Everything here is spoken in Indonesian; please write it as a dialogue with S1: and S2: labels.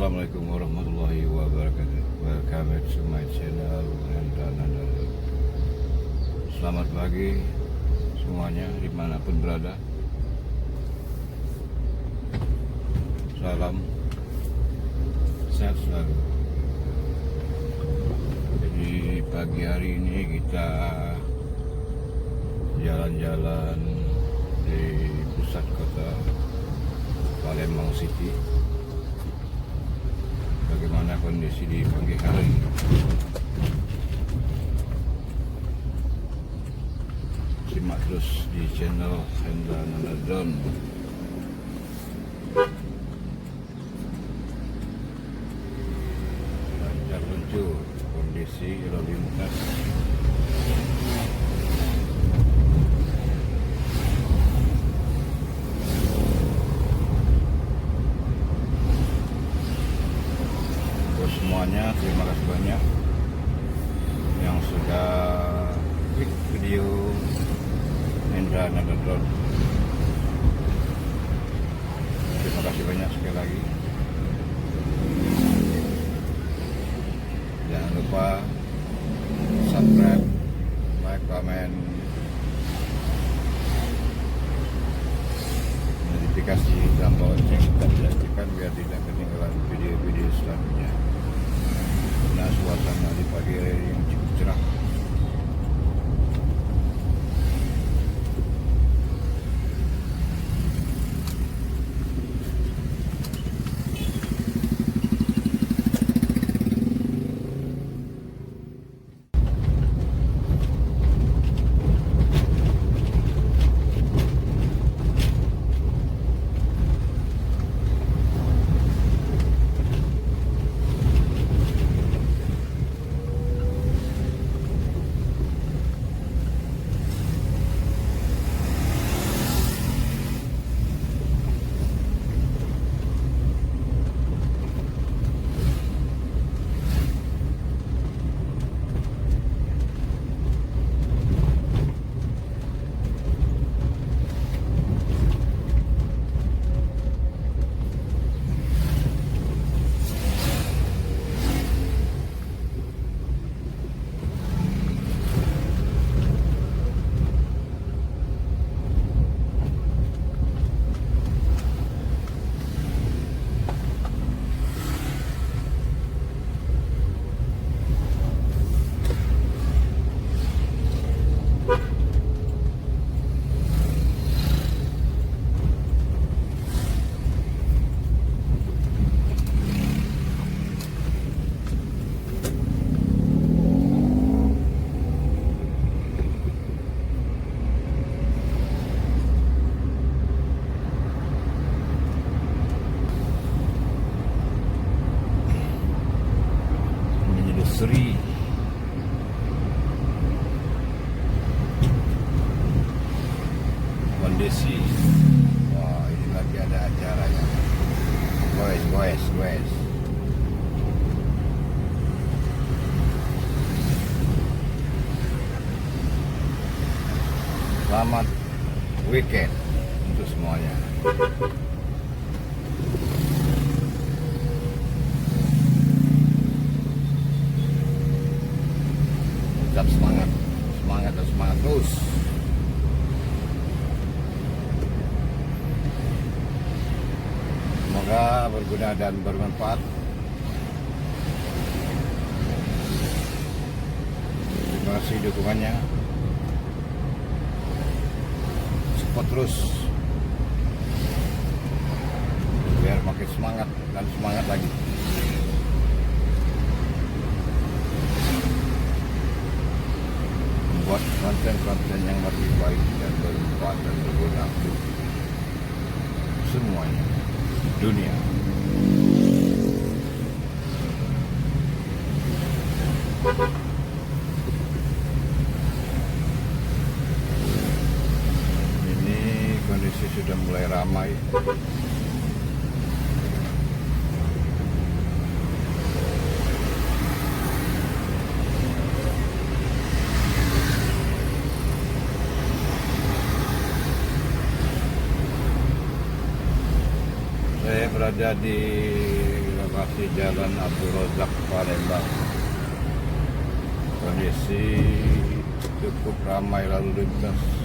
S1: Assalamualaikum warahmatullahi wabarakatuh. Welcome back to my channel Hendra Nandar. Selamat pagi semuanya dimanapun berada. Salam sehat selalu. Jadi pagi hari ini kita jalan-jalan di pusat kota Palembang City. Bagaimana kondisi di pagi hari? Simak terus di channel Hendra Nandar. Lancar luncur kondisi lalu lintas. Semuanya terima kasih banyak yang sudah klik video Hendra Nandar. Terima kasih banyak sekali lagi. Jangan lupa subscribe, like, komen, notifikasi tombol lonceng kita diaktifkan biar tidak ketinggalan video-video selanjutnya. Nah, suasana di pagi hari yang cukup cerah. Seri kondisi. Wah, ini lagi ada acara ya, guys. Selamat weekend untuk semuanya. Tetap semangat terus. Semoga berguna dan bermanfaat. Terima kasih dukungannya. Support terus biar makin semangat dan semangat lagi. Buat konten-konten yang lebih baik dan bermanfaat dan berguna untuk semuanya dunia. Ini kondisi sudah mulai ramai. Saya berada di lokasi Jalan Abdul Razak Palembang. Kondisi cukup ramai lalu lintas.